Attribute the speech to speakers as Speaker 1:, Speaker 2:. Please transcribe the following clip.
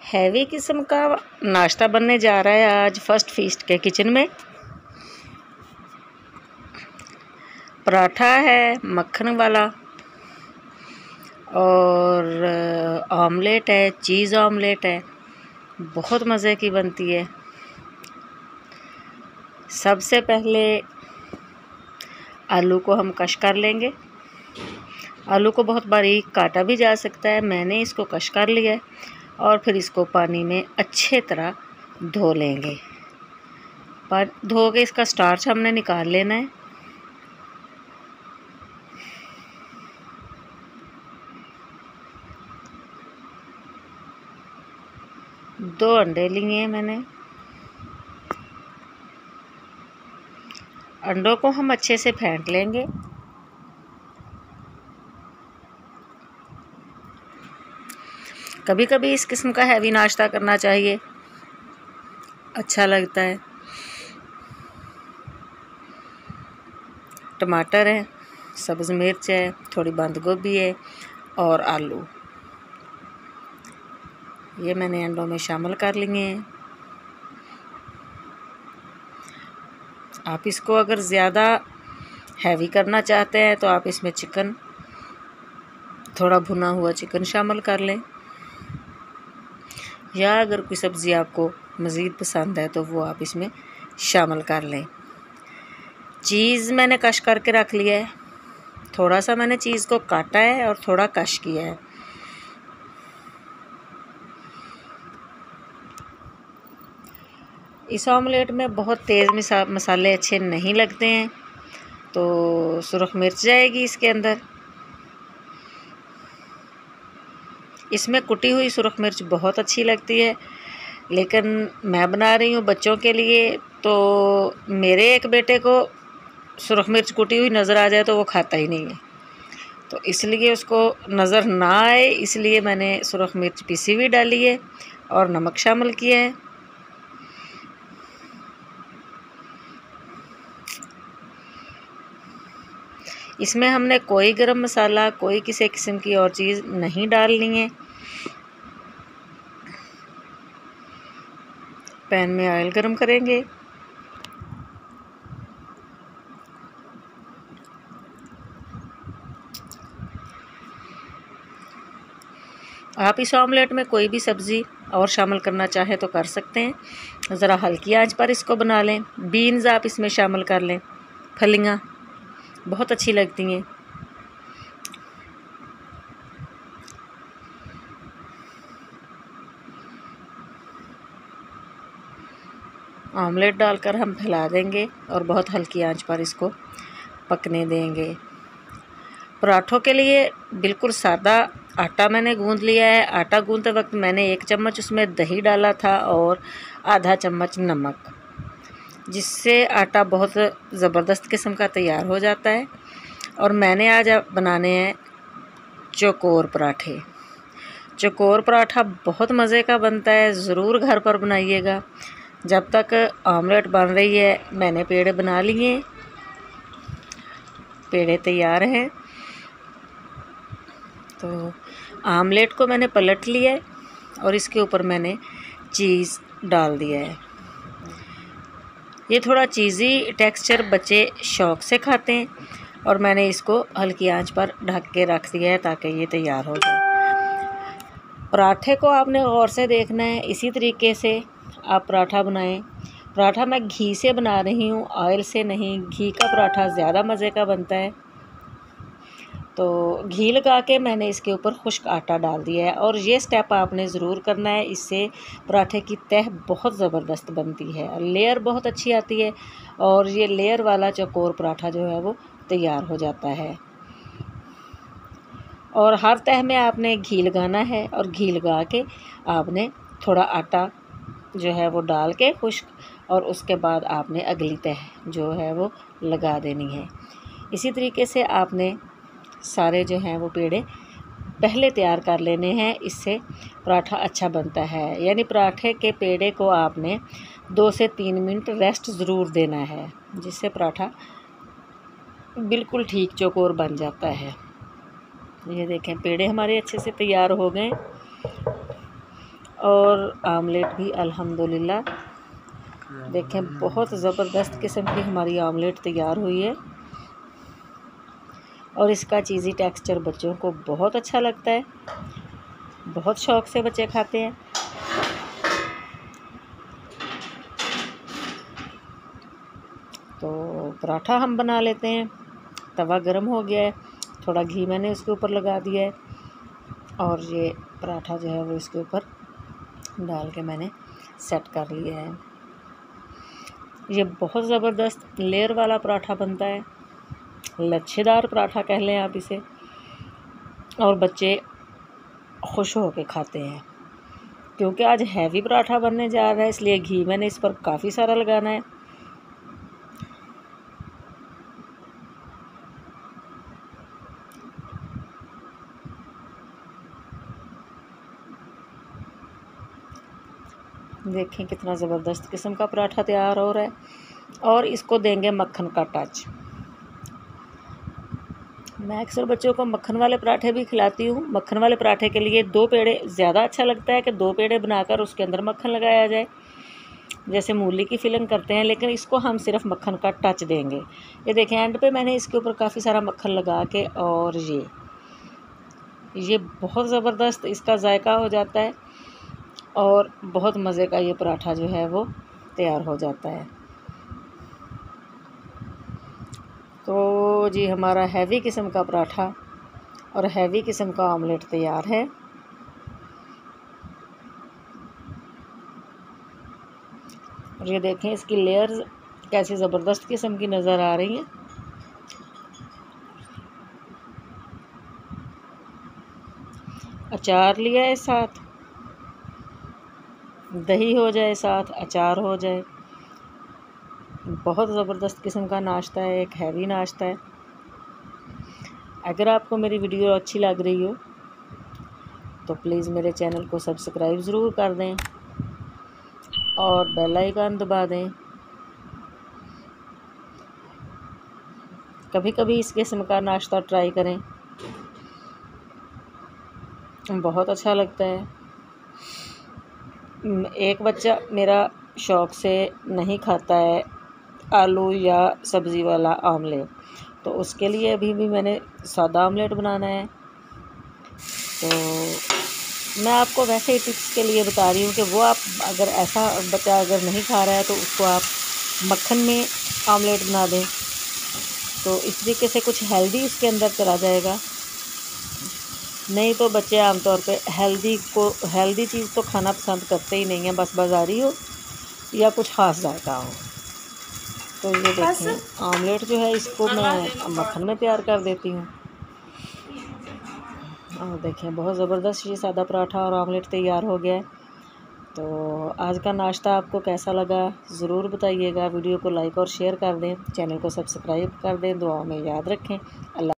Speaker 1: Heavy किस्म का नाश्ता बनने जा रहा है आज फर्स्ट फीस्ट के किचन में। पराठा है मक्खन वाला और ऑमलेट है, चीज़ ऑमलेट है, बहुत मज़े की बनती है। सबसे पहले आलू को हम कश कर लेंगे। आलू को बहुत बारीक काटा भी जा सकता है, मैंने इसको कश कर लिया है और फिर इसको पानी में अच्छे तरह धो लेंगे। धो के इसका स्टार्च हमने निकाल लेना है। दो अंडे लिए हैं मैंने। अंडों को हम अच्छे से फेंट लेंगे। कभी कभी इस किस्म का हैवी नाश्ता करना चाहिए, अच्छा लगता है। टमाटर है, सब्ज़ मिर्च है, थोड़ी बंद गोभी है और आलू, ये मैंने अंडों में शामिल कर लिए हैं। आप इसको अगर ज़्यादा हैवी करना चाहते हैं तो आप इसमें चिकन, थोड़ा भुना हुआ चिकन शामिल कर लें, या अगर कोई सब्ज़ी आपको मज़ीद पसंद है तो वो आप इसमें शामिल कर लें। चीज़ मैंने कश करके रख लिया है। थोड़ा सा मैंने चीज़ को काटा है और थोड़ा कश किया है। इस ऑमलेट में बहुत तेज़ मसाले अच्छे नहीं लगते हैं, तो सुरख मिर्च जाएगी इसके अंदर। इसमें कुटी हुई सुरख मिर्च बहुत अच्छी लगती है, लेकिन मैं बना रही हूँ बच्चों के लिए, तो मेरे एक बेटे को सुरख मिर्च कुटी हुई नज़र आ जाए तो वो खाता ही नहीं है, तो इसलिए उसको नज़र ना आए इसलिए मैंने सुरख मिर्च पीसी हुई डाली है और नमक शामिल किया है। इसमें हमने कोई गरम मसाला, कोई किसी किस्म की और चीज़ नहीं डालनी है। पैन में ऑयल गरम करेंगे। आप इस ऑमलेट में कोई भी सब्ज़ी और शामिल करना चाहे तो कर सकते हैं। ज़रा हल्की आंच पर इसको बना लें। बीन्स आप इसमें शामिल कर लें, फलियाँ बहुत अच्छी लगती हैं। ऑमलेट डालकर हम फैला देंगे और बहुत हल्की आंच पर इसको पकने देंगे। पराठों के लिए बिल्कुल सादा आटा मैंने गूंद लिया है। आटा गूंदते वक्त मैंने 1 चम्मच उसमें दही डाला था और आधा चम्मच नमक, जिससे आटा बहुत ज़बरदस्त किस्म का तैयार हो जाता है। और मैंने आज बनाने हैं चौकोर पराठे। चौकोर पराठा बहुत मज़े का बनता है, ज़रूर घर पर बनाइएगा। जब तक ऑमलेट बन रही है मैंने पेड़े बना लिए, पेड़े तैयार हैं। तो आमलेट को मैंने पलट लिया है और इसके ऊपर मैंने चीज़ डाल दिया है। ये थोड़ा चीज़ी टेक्सचर बच्चे शौक़ से खाते हैं और मैंने इसको हल्की आंच पर ढक के रख दिया है ताकि ये तैयार हो जाए। पराठे को आपने गौर से देखना है, इसी तरीके से आप पराठा बनाएं। पराठा मैं घी से बना रही हूँ, ऑयल से नहीं। घी का पराठा ज़्यादा मज़े का बनता है। तो घी लगा के मैंने इसके ऊपर खुश्क आटा डाल दिया है और ये स्टेप आपने ज़रूर करना है। इससे पराठे की तह बहुत ज़बरदस्त बनती है, लेयर बहुत अच्छी आती है और ये लेयर वाला चौकोर पराठा जो है वो तैयार हो जाता है। और हर तह में आपने घी लगाना है और घी लगा के आपने थोड़ा आटा जो है वो डाल के खुश्क, और उसके बाद आपने अगली तह जो है वो लगा देनी है। इसी तरीके से आपने सारे जो हैं वो पेड़े पहले तैयार कर लेने हैं, इससे पराठा अच्छा बनता है। यानी पराठे के पेड़े को आपने 2 से 3 मिनट रेस्ट ज़रूर देना है, जिससे पराठा बिल्कुल ठीक चौकोर बन जाता है। ये देखें पेड़े हमारे अच्छे से तैयार हो गए और आमलेट भी अल्हम्दुलिल्लाह देखें बहुत ज़बरदस्त किस्म की हमारी आमलेट तैयार हुई है। और इसका चीज़ी टेक्सचर बच्चों को बहुत अच्छा लगता है, बहुत शौक़ से बच्चे खाते हैं। तो पराठा हम बना लेते हैं। तवा गरम हो गया है, थोड़ा घी मैंने उसके ऊपर लगा दिया है और ये पराठा जो है वो इसके ऊपर डाल के मैंने सेट कर लिया है। ये बहुत ज़बरदस्त लेयर वाला पराठा बनता है, लच्छेदार पराठा कह लें आप इसे, और बच्चे खुश हो के खाते हैं। क्योंकि आज हैवी पराठा बनने जा रहा है इसलिए घी मैंने इस पर काफ़ी सारा लगाना है। देखें कितना ज़बरदस्त किस्म का पराठा तैयार हो रहा है। और इसको देंगे मक्खन का टच। मैं अक्सर बच्चों को मक्खन वाले पराठे भी खिलाती हूँ। मक्खन वाले पराठे के लिए 2 पेड़े ज़्यादा अच्छा लगता है कि 2 पेड़े बनाकर उसके अंदर मक्खन लगाया जाए, जैसे मूली की फिलिंग करते हैं, लेकिन इसको हम सिर्फ मक्खन का टच देंगे। ये देखें एंड पे मैंने इसके ऊपर काफ़ी सारा मक्खन लगा के, और ये बहुत ज़बरदस्त इसका जायका हो जाता है और बहुत मज़े का ये पराठा जो है वो तैयार हो जाता है। तो जी हमारा हैवी किस्म का पराठा और हैवी किस्म का ऑमलेट तैयार है। और ये देखें इसकी लेयर्स कैसी ज़बरदस्त किस्म की नज़र आ रही हैं। अचार लिया है साथ, दही हो जाए साथ, अचार हो जाए, बहुत ज़बरदस्त किस्म का नाश्ता है, एक हैवी नाश्ता है। अगर आपको मेरी वीडियो अच्छी लग रही हो तो प्लीज़ मेरे चैनल को सब्सक्राइब ज़रूर कर दें और बेल आइकन दबा दें। कभी कभी इस किस्म का नाश्ता ट्राई करें, बहुत अच्छा लगता है। एक बच्चा मेरा शौक़ से नहीं खाता है आलू या सब्ज़ी वाला आमलेट, तो उसके लिए अभी भी मैंने सादा आमलेट बनाना है। तो मैं आपको वैसे ही टिप्स के लिए बता रही हूँ कि वो आप अगर ऐसा बच्चा अगर नहीं खा रहा है तो उसको आप मक्खन में आमलेट बना दें, तो इस तरीके से कुछ हेल्दी इसके अंदर चला जाएगा। नहीं तो बच्चे आमतौर पे हेल्दी चीज़ तो खाना पसंद करते ही नहीं है, बस बाज़ारी हो या कुछ ख़ास जायका हो। तो ये देखें आमलेट जो है इसको मैं मक्खन में तैयार कर देती हूँ। और देखें बहुत ज़बरदस्त ये सादा पराठा और आमलेट तैयार हो गया है। तो आज का नाश्ता आपको कैसा लगा ज़रूर बताइएगा। वीडियो को लाइक और शेयर कर दें, चैनल को सब्सक्राइब कर दें, दुआ में याद रखें। अल्लाह।